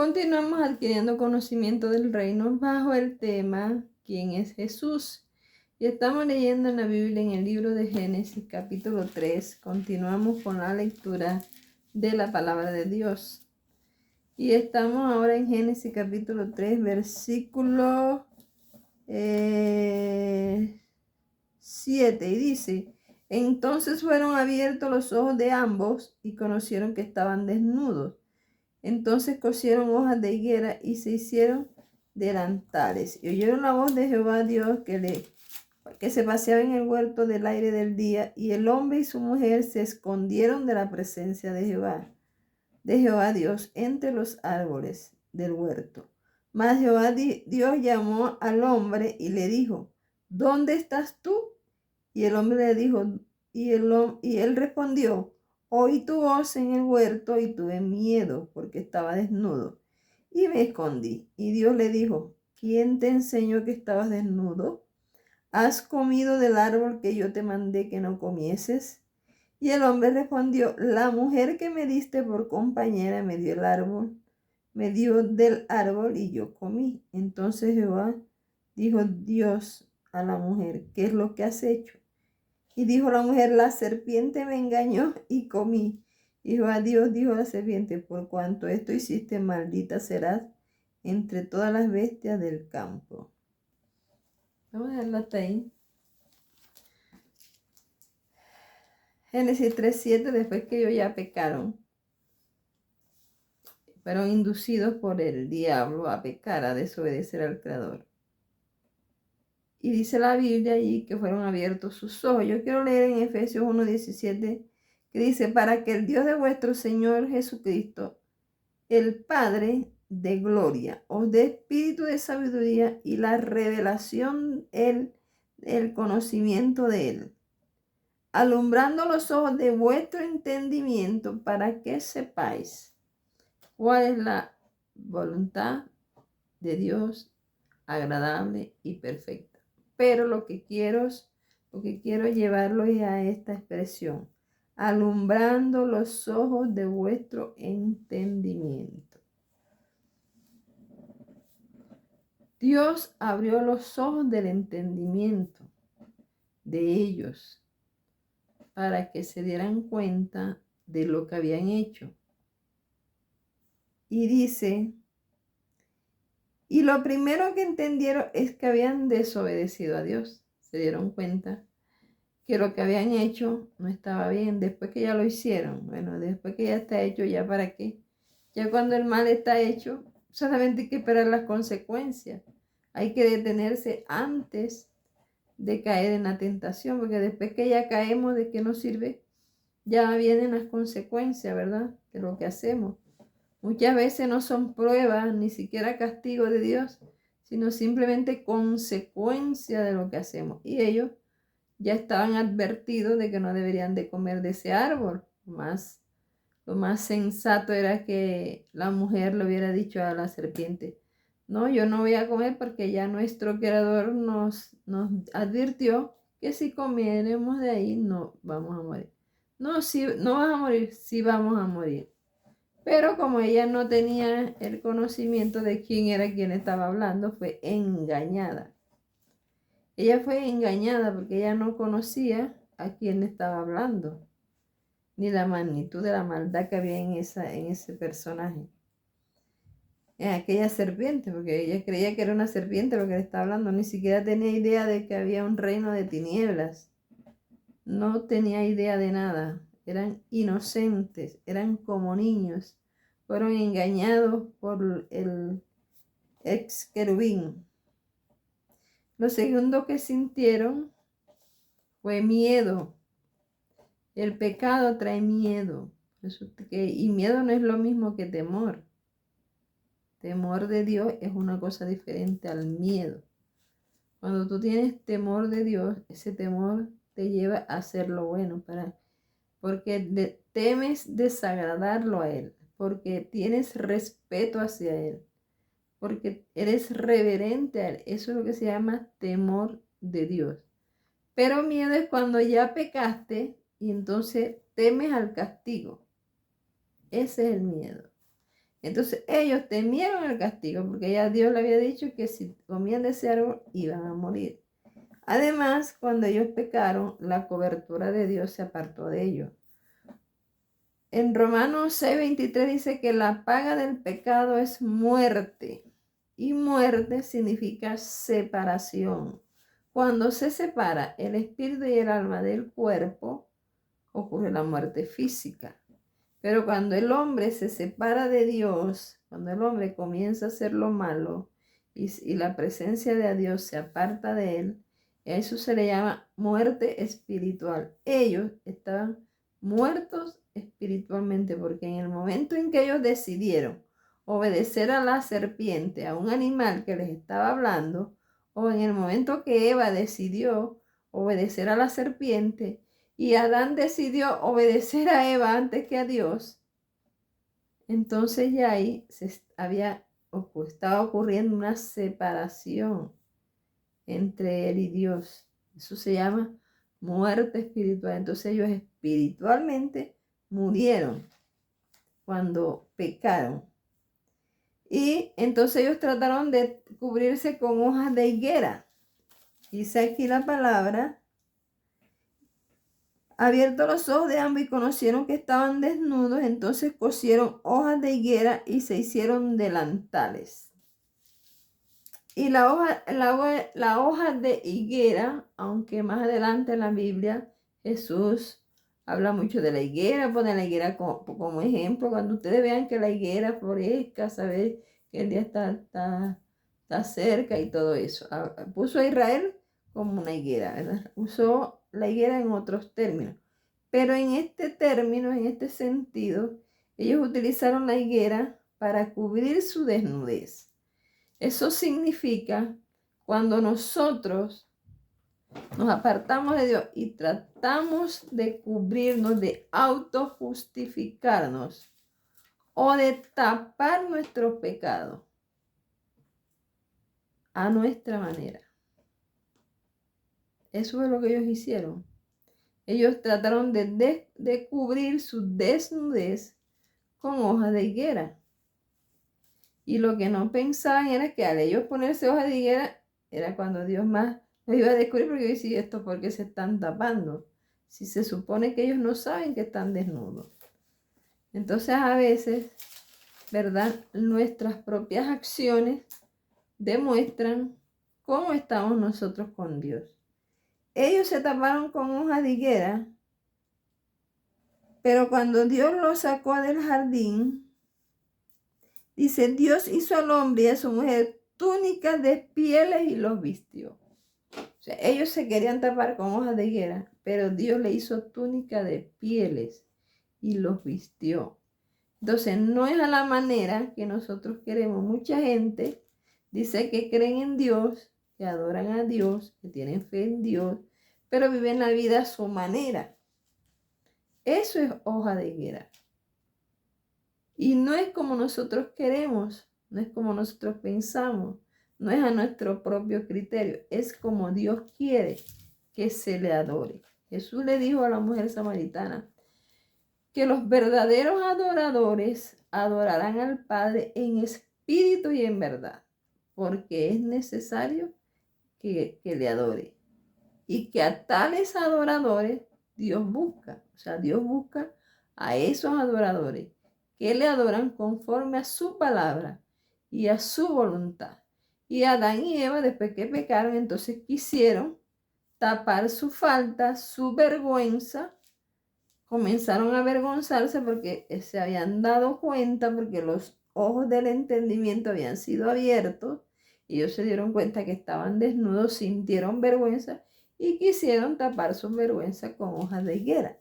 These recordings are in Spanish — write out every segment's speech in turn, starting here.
Continuamos adquiriendo conocimiento del reino bajo el tema ¿Quién es Jesús? Y estamos leyendo en la Biblia en el libro de Génesis capítulo 3. Continuamos con la lectura de la palabra de Dios. Y estamos ahora en Génesis capítulo 3, versículo 7. Y dice: entonces fueron abiertos los ojos de ambos y conocieron que estaban desnudos. Entonces cosieron hojas de higuera y se hicieron delantales. Y oyeron la voz de Jehová Dios que se paseaba en el huerto del aire del día. Y el hombre y su mujer se escondieron de la presencia de Jehová Dios, entre los árboles del huerto. Mas Jehová Dios llamó al hombre y le dijo: ¿dónde estás tú? Y el hombre le dijo, y él respondió: oí tu voz en el huerto y tuve miedo porque estaba desnudo y me escondí. Y Dios le dijo: ¿quién te enseñó que estabas desnudo? ¿Has comido del árbol que yo te mandé que no comieses? Y el hombre respondió: la mujer que me diste por compañera me dio del árbol y yo comí. Entonces Jehová dijo Dios a la mujer: ¿qué es lo que has hecho? Y dijo la mujer: la serpiente me engañó y comí. Y Jehová Dios dijo a la serpiente: por cuanto esto hiciste, maldita serás entre todas las bestias del campo. Vamos a dejarlo hasta ahí. Génesis 3:7, después que ellos ya pecaron, fueron inducidos por el diablo a pecar, a desobedecer al Creador. Y dice la Biblia allí que fueron abiertos sus ojos. Yo quiero leer en Efesios 1:17, que dice: para que el Dios de vuestro Señor Jesucristo, el Padre de gloria, os dé espíritu de sabiduría y la revelación, el conocimiento de Él, alumbrando los ojos de vuestro entendimiento, para que sepáis cuál es la voluntad de Dios, agradable y perfecta. Pero lo que quiero llevarlo es a esta expresión: alumbrando los ojos de vuestro entendimiento. Dios abrió los ojos del entendimiento de ellos para que se dieran cuenta de lo que habían hecho. Y dice, y lo primero que entendieron es que habían desobedecido a Dios. Se dieron cuenta que lo que habían hecho no estaba bien. Después que ya lo hicieron, bueno, después que ya está hecho, ¿ya para qué? Ya cuando el mal está hecho, solamente hay que esperar las consecuencias. Hay que detenerse antes de caer en la tentación, porque después que ya caemos, ¿de qué nos sirve? Ya vienen las consecuencias, ¿verdad? De lo que hacemos. Muchas veces no son pruebas, ni siquiera castigo de Dios, sino simplemente consecuencia de lo que hacemos. Y ellos ya estaban advertidos de que no deberían de comer de ese árbol. Lo más sensato era que la mujer le hubiera dicho a la serpiente: no, yo no voy a comer porque ya nuestro Creador nos advirtió que si comiéramos de ahí no vamos a morir. No, si no vas a morir, sí vamos a morir. Pero como ella no tenía el conocimiento de quién era quien estaba hablando, fue engañada. Ella fue engañada porque ella no conocía a quién estaba hablando, ni la magnitud de la maldad que había en ese personaje, en aquella serpiente, porque ella creía que era una serpiente lo que le estaba hablando, ni siquiera tenía idea de que había un reino de tinieblas, no tenía idea de nada, eran inocentes, eran como niños, fueron engañados por el ex querubín. Lo segundo que sintieron fue miedo. El pecado trae miedo. Y miedo no es lo mismo que temor. Temor de Dios es una cosa diferente al miedo. Cuando tú tienes temor de Dios, ese temor te lleva a hacer lo bueno, porque temes desagradarlo a Él, porque tienes respeto hacia Él, porque eres reverente a Él. Eso es lo que se llama temor de Dios. Pero miedo es cuando ya pecaste y entonces temes al castigo. Ese es el miedo. Entonces ellos temieron el castigo porque ya Dios le había dicho que si comían de ese árbol iban a morir. Además, cuando ellos pecaron, la cobertura de Dios se apartó de ellos. En Romanos 6:23 dice que la paga del pecado es muerte. Y muerte significa separación. Cuando se separa el espíritu y el alma del cuerpo, ocurre la muerte física. Pero cuando el hombre se separa de Dios, cuando el hombre comienza a hacer lo malo y la presencia de Dios se aparta de él, eso se le llama muerte espiritual. Ellos estaban muertos espiritualmente porque en el momento en que ellos decidieron obedecer a la serpiente, a un animal que les estaba hablando, o en el momento que Eva decidió obedecer a la serpiente, y Adán decidió obedecer a Eva antes que a Dios, entonces ya ahí estaba ocurriendo una separación entre él y Dios. Eso se llama muerte espiritual. Entonces ellos espiritualmente murieron cuando pecaron. Y entonces ellos trataron de cubrirse con hojas de higuera. Dice aquí la palabra: abiertos los ojos de ambos y conocieron que estaban desnudos, entonces cosieron hojas de higuera y se hicieron delantales. Y la hoja de higuera, aunque más adelante en la Biblia Jesús habla mucho de la higuera, pone la higuera como ejemplo. Cuando ustedes vean que la higuera florezca, saber que el día está cerca y todo eso. Puso a Israel como una higuera, ¿verdad? Usó la higuera en otros términos. Pero en este término, en este sentido, ellos utilizaron la higuera para cubrir su desnudez. Eso significa cuando nosotros nos apartamos de Dios y tratamos de cubrirnos, de autojustificarnos o de tapar nuestros pecados a nuestra manera. Eso es lo que ellos hicieron. Ellos trataron de cubrir su desnudez con hojas de higuera. Y lo que no pensaban era que al ellos ponerse hojas de higuera, era cuando Dios más los iba a descubrir, porque decía, esto porque se están tapando, si se supone que ellos no saben que están desnudos. Entonces a veces, ¿verdad? Nuestras propias acciones demuestran cómo estamos nosotros con Dios. Ellos se taparon con hojas de higuera, pero cuando Dios los sacó del jardín, dice, Dios hizo al hombre y a su mujer túnicas de pieles y los vistió. O sea, ellos se querían tapar con hojas de higuera, pero Dios le hizo túnica de pieles y los vistió. Entonces, no es a la manera que nosotros queremos. Mucha gente dice que creen en Dios, que adoran a Dios, que tienen fe en Dios, pero viven la vida a su manera. Eso es hoja de higuera. Y no es como nosotros queremos, no es como nosotros pensamos, no es a nuestro propio criterio, es como Dios quiere que se le adore. Jesús le dijo a la mujer samaritana que los verdaderos adoradores adorarán al Padre en espíritu y en verdad, porque es necesario que le adore. Y que a tales adoradores Dios busca, o sea, Dios busca a esos adoradores que le adoran conforme a su palabra y a su voluntad. Y Adán y Eva, después que pecaron, entonces quisieron tapar su falta, su vergüenza, comenzaron a avergonzarse porque se habían dado cuenta, porque los ojos del entendimiento habían sido abiertos, y ellos se dieron cuenta que estaban desnudos, sintieron vergüenza y quisieron tapar su vergüenza con hojas de higuera.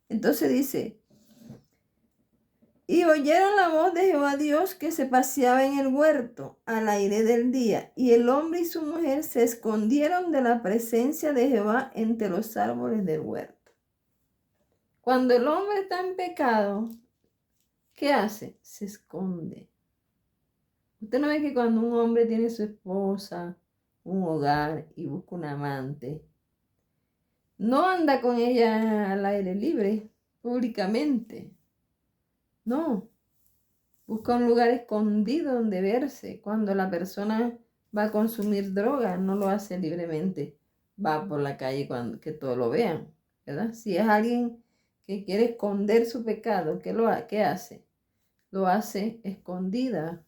Entonces dice, y oyeron la voz de Jehová Dios que se paseaba en el huerto al aire del día, y el hombre y su mujer se escondieron de la presencia de Jehová entre los árboles del huerto. Cuando el hombre está en pecado, ¿qué hace? Se esconde. Usted no ve que cuando un hombre tiene su esposa, un hogar y busca un amante, no anda con ella al aire libre, públicamente. No. Busca un lugar escondido donde verse. Cuando la persona va a consumir droga, no lo hace libremente. Va por la calle cuando que todos lo vean, ¿verdad? Si es alguien que quiere esconder su pecado, ¿qué hace? Lo hace escondida.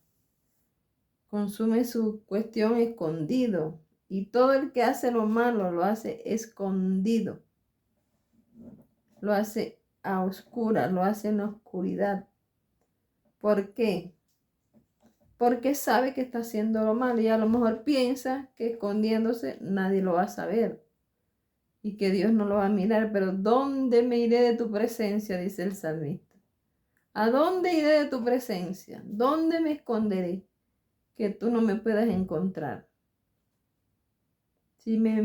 Consume su cuestión escondido. Y todo el que hace lo malo lo hace escondido. Lo hace a oscuras, lo hace en la oscuridad. ¿Por qué? Porque sabe que está haciendo lo malo y a lo mejor piensa que escondiéndose nadie lo va a saber y que Dios no lo va a mirar. Pero ¿dónde me iré de tu presencia? Dice el salmista. ¿A dónde iré de tu presencia? ¿Dónde me esconderé que tú no me puedas encontrar? Si me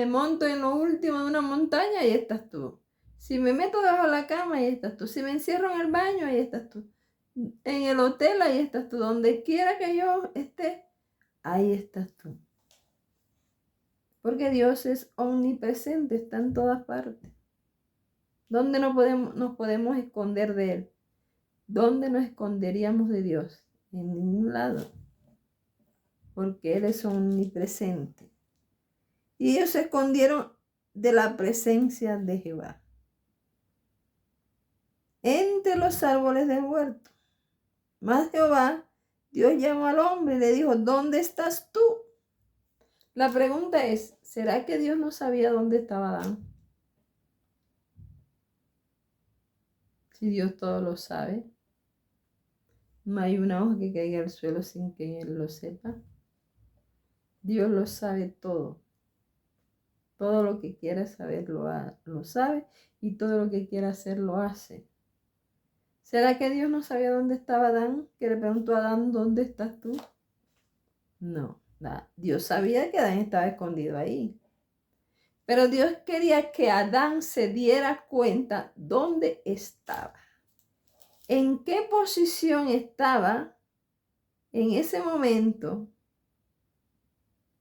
monto en lo último de una montaña, ahí estás tú. Si me meto debajo de la cama, ahí estás tú. Si me encierro en el baño, ahí estás tú. En el hotel, ahí estás tú. Donde quiera que yo esté, ahí estás tú. Porque Dios es omnipresente, está en todas partes. ¿Dónde nos podemos esconder de Él? ¿Dónde nos esconderíamos de Dios? En ningún lado. Porque Él es omnipresente. Y ellos se escondieron de la presencia de Jehová entre los árboles del huerto. Mas Jehová, Dios llamó al hombre y le dijo, ¿dónde estás tú? La pregunta es, ¿será que Dios no sabía dónde estaba Adán? Si Dios todo lo sabe, no hay una hoja que caiga al suelo sin que Él lo sepa. Dios lo sabe todo. Todo lo que quiera saber lo sabe y todo lo que quiera hacer lo hace. ¿Será que Dios no sabía dónde estaba Adán? Que le preguntó a Adán, ¿dónde estás tú? No, Dios sabía que Adán estaba escondido ahí. Pero Dios quería que Adán se diera cuenta dónde estaba. En qué posición estaba en ese momento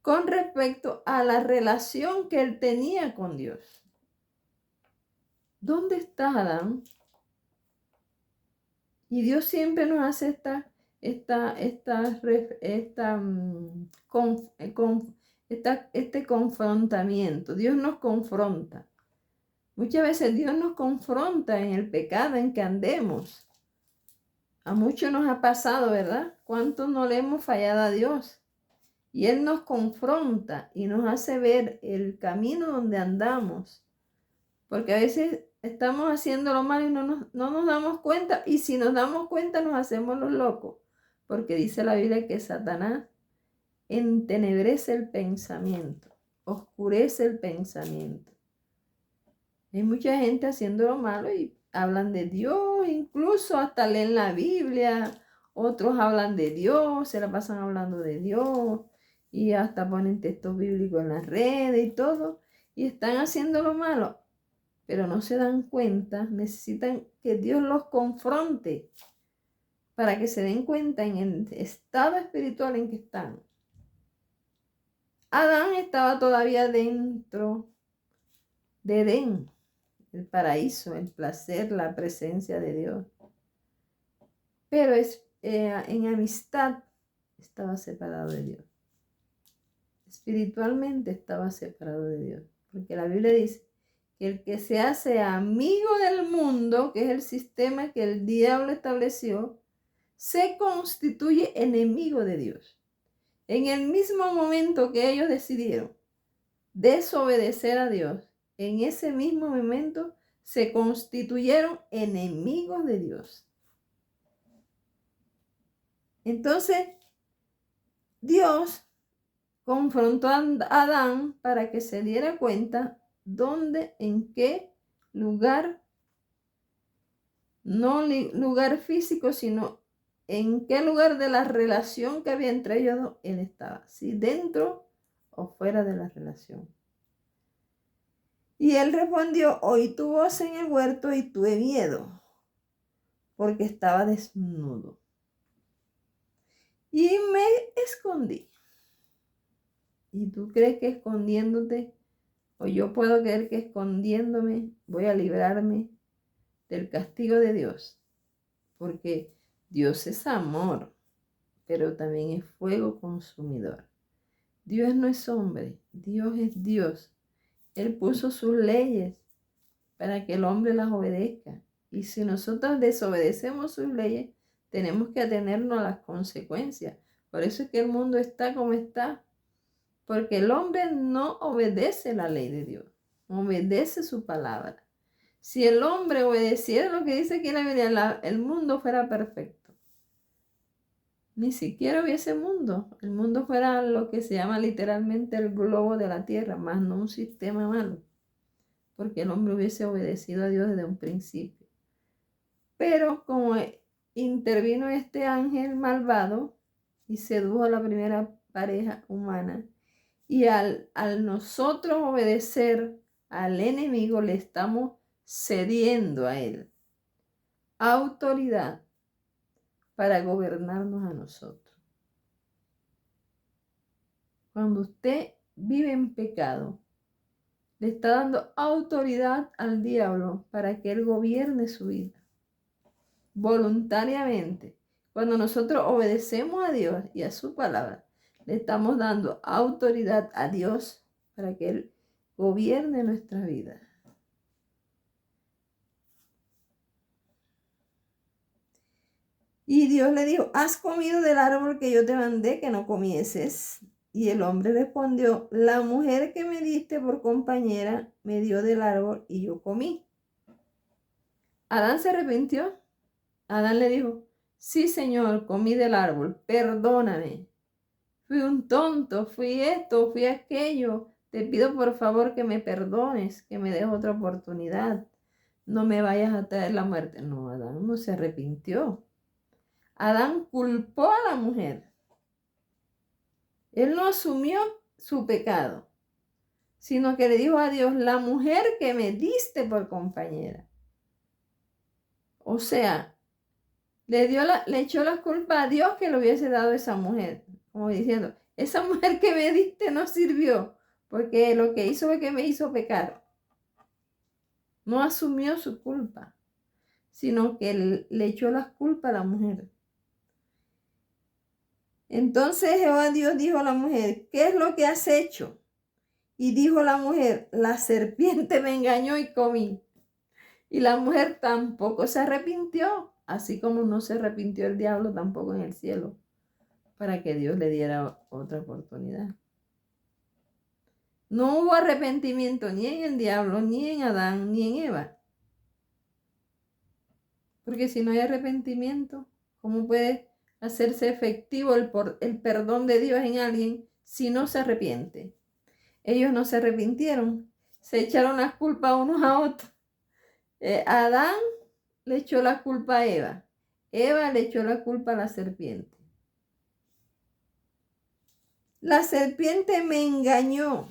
con respecto a la relación que él tenía con Dios. ¿Dónde está Adán? Y Dios siempre nos hace este confrontamiento. Dios nos confronta. Muchas veces Dios nos confronta en el pecado en que andemos. A muchos nos ha pasado, ¿verdad? ¿Cuántos no le hemos fallado a Dios? Y Él nos confronta y nos hace ver el camino donde andamos. Porque a veces estamos haciendo lo malo y no nos damos cuenta. Y si nos damos cuenta nos hacemos los locos. Porque dice la Biblia que Satanás entenebrece el pensamiento, oscurece el pensamiento. Hay mucha gente haciendo lo malo y hablan de Dios, incluso hasta leen la Biblia. Otros hablan de Dios, se la pasan hablando de Dios y hasta ponen textos bíblicos en las redes y todo. Y están haciendo lo malo, pero no se dan cuenta. Necesitan que Dios los confronte para que se den cuenta en el estado espiritual en que están. Adán estaba todavía dentro de Edén, el paraíso, el placer, la presencia de Dios. Pero en amistad estaba separado de Dios. Espiritualmente estaba separado de Dios. Porque la Biblia dice que el que se hace amigo del mundo, que es el sistema que el diablo estableció, se constituye enemigo de Dios. En el mismo momento que ellos decidieron desobedecer a Dios, en ese mismo momento se constituyeron enemigos de Dios. Entonces, Dios confrontó a Adán para que se diera cuenta dónde, en qué lugar, no lugar físico, sino en qué lugar de la relación que había entre ellos dos él estaba, si dentro o fuera de la relación. Y él respondió, oí tu voz en el huerto y tuve miedo, porque estaba desnudo. Y me escondí. ¿Y tú crees que escondiéndote, o yo puedo creer que escondiéndome voy a librarme del castigo de Dios? Porque Dios es amor, pero también es fuego consumidor. Dios no es hombre, Dios es Dios. Él puso sus leyes para que el hombre las obedezca. Y si nosotros desobedecemos sus leyes, tenemos que atenernos a las consecuencias. Por eso es que el mundo está como está, porque el hombre no obedece la ley de Dios, no obedece su palabra. Si el hombre obedeciera lo que dice aquí en la Biblia, el mundo fuera perfecto. Ni siquiera hubiese mundo. El mundo fuera lo que se llama literalmente el globo de la tierra, más no un sistema malo, porque el hombre hubiese obedecido a Dios desde un principio. Pero como intervino este ángel malvado y sedujo a la primera pareja humana, y al nosotros obedecer al enemigo, le estamos cediendo a él autoridad para gobernarnos a nosotros. Cuando usted vive en pecado, le está dando autoridad al diablo para que él gobierne su vida voluntariamente. Cuando nosotros obedecemos a Dios y a su palabra, le estamos dando autoridad a Dios para que él gobierne nuestra vida. Y Dios le dijo, ¿has comido del árbol que yo te mandé que no comieses? Y el hombre respondió, la mujer que me diste por compañera me dio del árbol y yo comí. Adán se arrepintió. Adán le dijo, sí, Señor, comí del árbol, perdóname. Fui un tonto, fui esto, fui aquello. Te pido por favor que me perdones, que me des otra oportunidad. No me vayas a traer la muerte. No, Adán no se arrepintió. Adán culpó a la mujer. Él no asumió su pecado, sino que le dijo a Dios, la mujer que me diste por compañera. O sea, le echó la culpa a Dios que le hubiese dado esa mujer. Como diciendo, esa mujer que me diste no sirvió, porque lo que hizo fue que me hizo pecar. No asumió su culpa, sino que le echó la culpa a la mujer. Entonces Jehová Dios dijo a la mujer, ¿qué es lo que has hecho? Y dijo la mujer, la serpiente me engañó y comí. Y la mujer tampoco se arrepintió, así como no se arrepintió el diablo tampoco en el cielo, para que Dios le diera otra oportunidad. No hubo arrepentimiento ni en el diablo, ni en Adán, ni en Eva. Porque si no hay arrepentimiento, ¿cómo puede hacerse efectivo el perdón de Dios en alguien si no se arrepiente? Ellos no se arrepintieron, se echaron las culpas unos a otros. Adán le echó la culpa a Eva. Eva le echó la culpa a la serpiente. La serpiente me engañó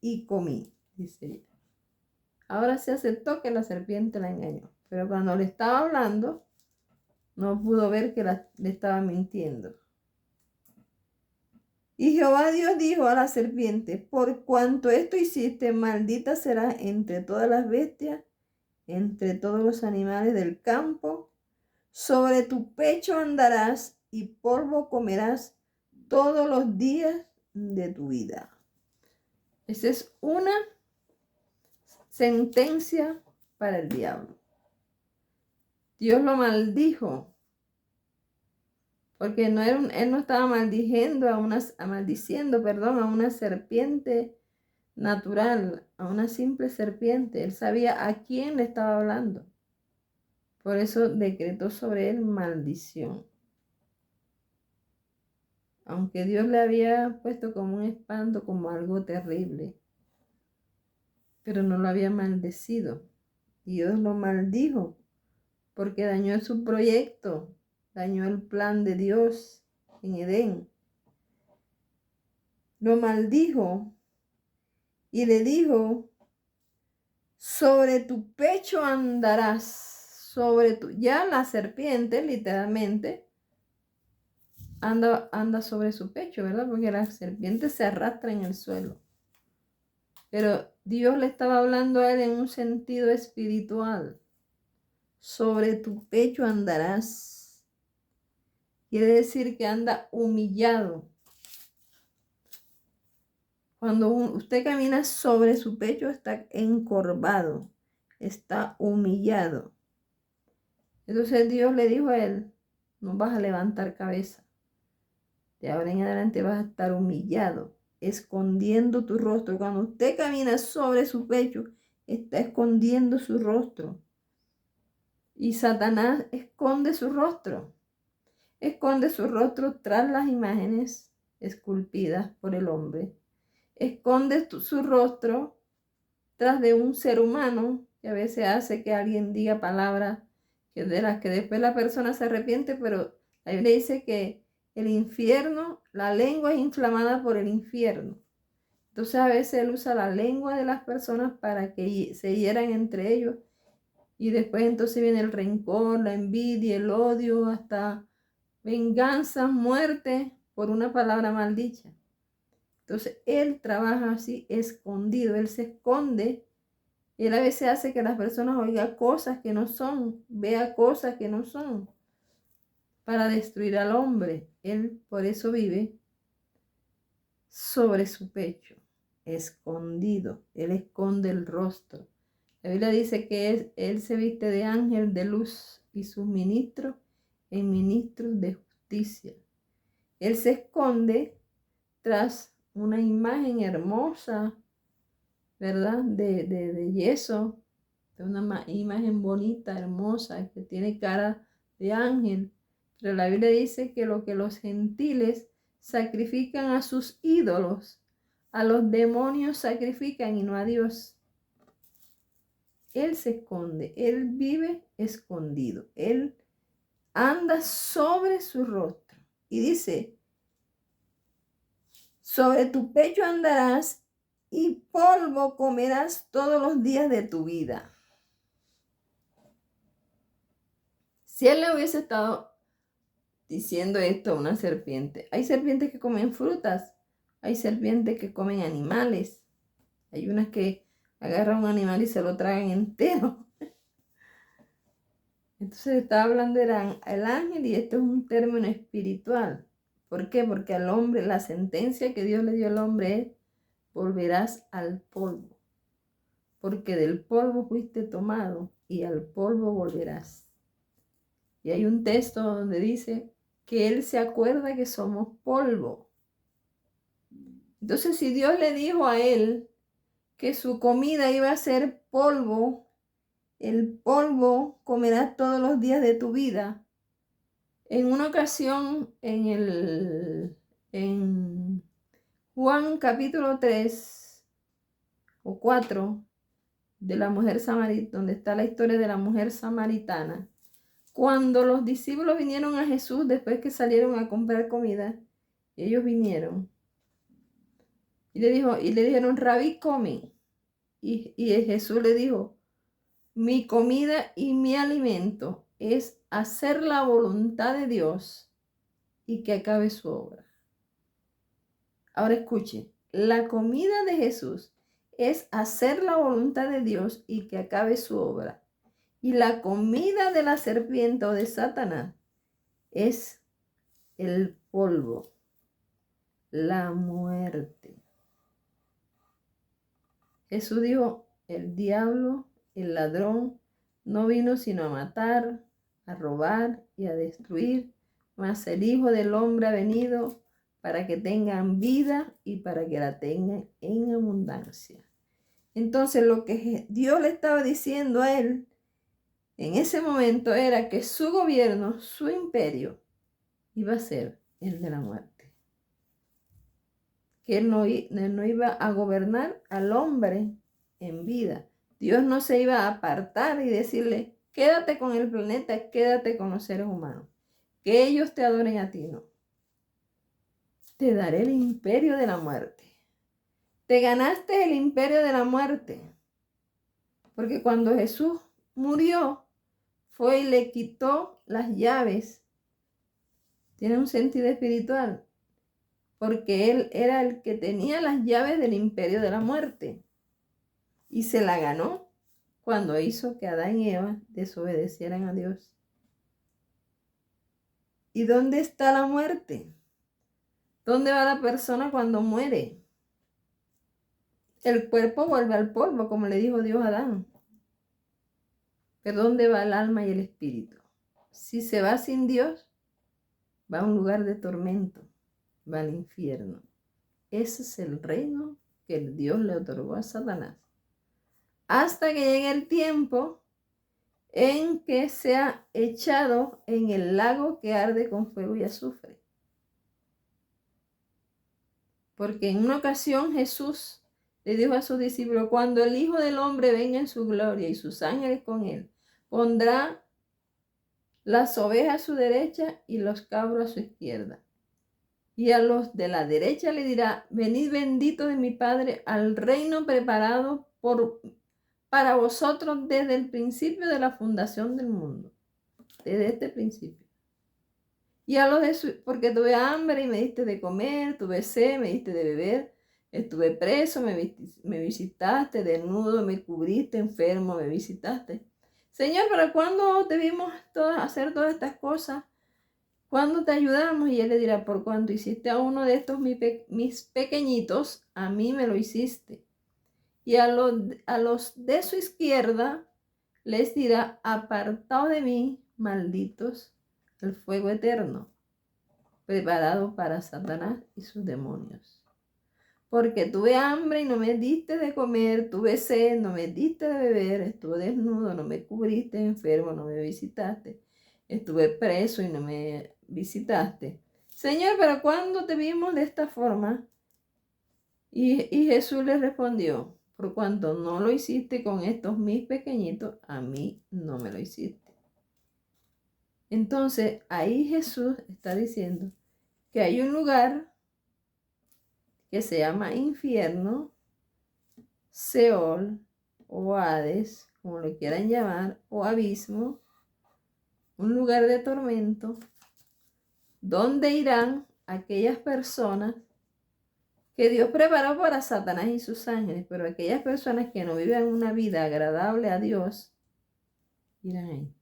y comí, dice ella. Ahora se aceptó que la serpiente la engañó, pero cuando le estaba hablando, no pudo ver que le estaba mintiendo. Y Jehová Dios dijo a la serpiente, por cuanto esto hiciste, maldita serás entre todas las bestias, entre todos los animales del campo. Sobre tu pecho andarás y polvo comerás todos los días de tu vida. Esa es una sentencia para el diablo. Dios lo maldijo, porque él no estaba maldiciendo a una serpiente natural, a una simple serpiente. Él sabía a quién le estaba hablando. Por eso decretó sobre él maldición. Aunque Dios le había puesto como un espanto, como algo terrible, pero no lo había maldecido. Dios lo maldijo porque dañó su proyecto, dañó el plan de Dios en Edén. Lo maldijo y le dijo, sobre tu pecho andarás, ya la serpiente literalmente anda sobre su pecho, ¿verdad? Porque la serpiente se arrastra en el suelo. Pero Dios le estaba hablando a él en un sentido espiritual. Sobre tu pecho andarás. quiere decir que anda humillado. Cuando usted camina sobre su pecho, está encorvado, está humillado. Entonces Dios le dijo a él, no vas a levantar cabeza. De ahora en adelante vas a estar humillado, escondiendo tu rostro. Cuando usted camina sobre su pecho, está escondiendo su rostro. Y Satanás esconde su rostro. Esconde su rostro tras las imágenes esculpidas por el hombre. Esconde su rostro tras de un ser humano que a veces hace que alguien diga palabras de las que después la persona se arrepiente, pero la Biblia dice que el infierno, la lengua es inflamada por el infierno. Entonces a veces él usa la lengua de las personas para que se hieran entre ellos. Y después entonces viene el rencor, la envidia, el odio, hasta venganza, muerte por una palabra maldicha. Entonces él trabaja así escondido, él se esconde. Él a veces hace que las personas oigan cosas que no son, vea cosas que no son, para destruir al hombre. Él por eso vive sobre su pecho, escondido. Él esconde el rostro. La Biblia dice que él se viste de ángel de luz y sus ministros en ministros de justicia. Él se esconde tras una imagen hermosa, ¿verdad? De yeso, de una imagen bonita, hermosa, que tiene cara de ángel. Pero la Biblia dice que lo que los gentiles sacrifican a sus ídolos, a los demonios sacrifican y no a Dios. Él se esconde, él vive escondido, él anda sobre su rostro. Y dice, sobre tu pecho andarás y polvo comerás todos los días de tu vida. Si él le hubiese estado diciendo esto a una serpiente, hay serpientes que comen frutas, hay serpientes que comen animales, hay unas que agarran un animal y se lo tragan entero. Entonces estaba hablando era el ángel y esto es un término espiritual. ¿Por qué? Porque al hombre, la sentencia que Dios le dio al hombre es, volverás al polvo, porque del polvo fuiste tomado y al polvo volverás. Y hay un texto donde dice que Él se acuerda que somos polvo. Entonces, si Dios le dijo a él que su comida iba a ser polvo, el polvo comerás todos los días de tu vida. En una ocasión, en Juan capítulo 3 o 4 de la mujer samaritana, donde está la historia de la mujer samaritana, cuando los discípulos vinieron a Jesús después que salieron a comprar comida, ellos vinieron y le dijeron, Rabí, come. Y Jesús le dijo, mi comida y mi alimento es hacer la voluntad de Dios y que acabe su obra. Ahora escuche, la comida de Jesús es hacer la voluntad de Dios y que acabe su obra. Y la comida de la serpiente o de Satanás es el polvo, la muerte. Jesús dijo, el diablo, el ladrón, no vino sino a matar, a robar y a destruir, mas el Hijo del Hombre ha venido para que tengan vida y para que la tengan en abundancia. Entonces lo que Dios le estaba diciendo a él en ese momento era que su gobierno, su imperio, iba a ser el de la muerte. Que él no iba a gobernar al hombre en vida. Dios no se iba a apartar y decirle, quédate con el planeta, quédate con los seres humanos. Que ellos te adoren a ti, no. Te daré el imperio de la muerte. Te ganaste el imperio de la muerte. Porque cuando Jesús murió, fue y le quitó las llaves. Tiene un sentido espiritual. Porque él era el que tenía las llaves del imperio de la muerte. Y se la ganó cuando hizo que Adán y Eva desobedecieran a Dios. ¿Y dónde está la muerte? ¿Dónde va la persona cuando muere? El cuerpo vuelve al polvo, como le dijo Dios a Adán. Pero ¿dónde va el alma y el espíritu? Si se va sin Dios, va a un lugar de tormento, va al infierno. Ese es el reino que Dios le otorgó a Satanás. Hasta que llegue el tiempo en que sea echado en el lago que arde con fuego y azufre. Porque en una ocasión Jesús le dijo a sus discípulos: cuando el Hijo del Hombre venga en su gloria y sus ángeles con él, pondrá las ovejas a su derecha y los cabros a su izquierda. Y a los de la derecha le dirá: venid benditos de mi Padre al reino preparado para vosotros desde el principio de la fundación del mundo. Desde este principio. Y a los porque tuve hambre y me diste de comer, tuve sed, me diste de beber, estuve preso, me visitaste, desnudo, me cubriste, enfermo, me visitaste. Señor, ¿para cuándo te vimos hacer todas estas cosas? ¿Cuándo te ayudamos? Y él le dirá: por cuanto hiciste a uno de estos mis pequeñitos, a mí me lo hiciste. Y a los de su izquierda les dirá: apartaos de mí, malditos, el fuego eterno, preparado para Satanás y sus demonios. Porque tuve hambre y no me diste de comer, tuve sed, no me diste de beber, estuve desnudo, no me cubriste, enfermo, no me visitaste, estuve preso y no me visitaste. Señor, ¿pero cuándo te vimos de esta forma? Y Jesús le respondió: por cuanto no lo hiciste con estos mis pequeñitos, a mí no me lo hiciste. Entonces, ahí Jesús está diciendo que hay un lugar que se llama infierno, Seol o Hades, como lo quieran llamar, o abismo, un lugar de tormento, donde irán aquellas personas que Dios preparó para Satanás y sus ángeles, pero aquellas personas que no viven una vida agradable a Dios, irán ahí.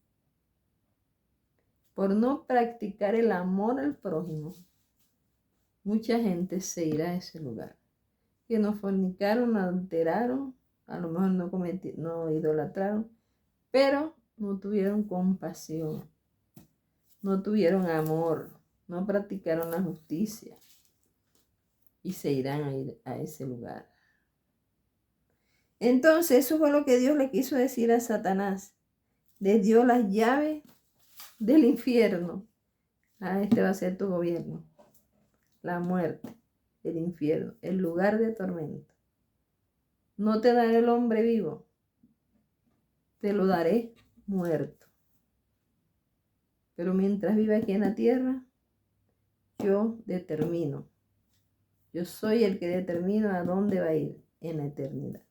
Por no practicar el amor al prójimo, mucha gente se irá a ese lugar. Que no fornicaron, no adulteraron, a lo mejor no idolatraron, pero no tuvieron compasión, no tuvieron amor, no practicaron la justicia y se irán a ir a ese lugar. Entonces, eso fue lo que Dios le quiso decir a Satanás. Le dio las llaves del infierno. Este va a ser tu gobierno. La muerte, el infierno, el lugar de tormento. No te daré el hombre vivo, te lo daré muerto. Pero mientras viva aquí en la tierra, yo determino. Yo soy el que determina a dónde va a ir en la eternidad.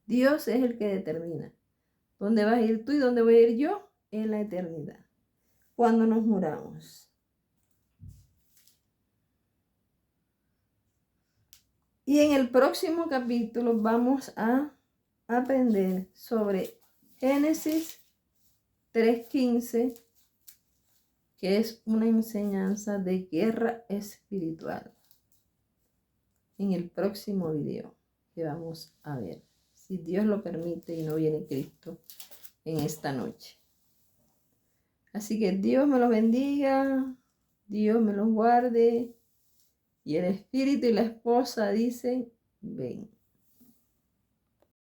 Dios es el que determina dónde vas a ir tú y dónde voy a ir yo en la eternidad, cuando nos muramos. Y en el próximo capítulo vamos a aprender sobre Génesis 3:15, que es una enseñanza de guerra espiritual. En el próximo video que vamos a ver, si Dios lo permite y no viene Cristo en esta noche. Así que Dios me los bendiga, Dios me los guarde, y el espíritu y la esposa dicen: ven.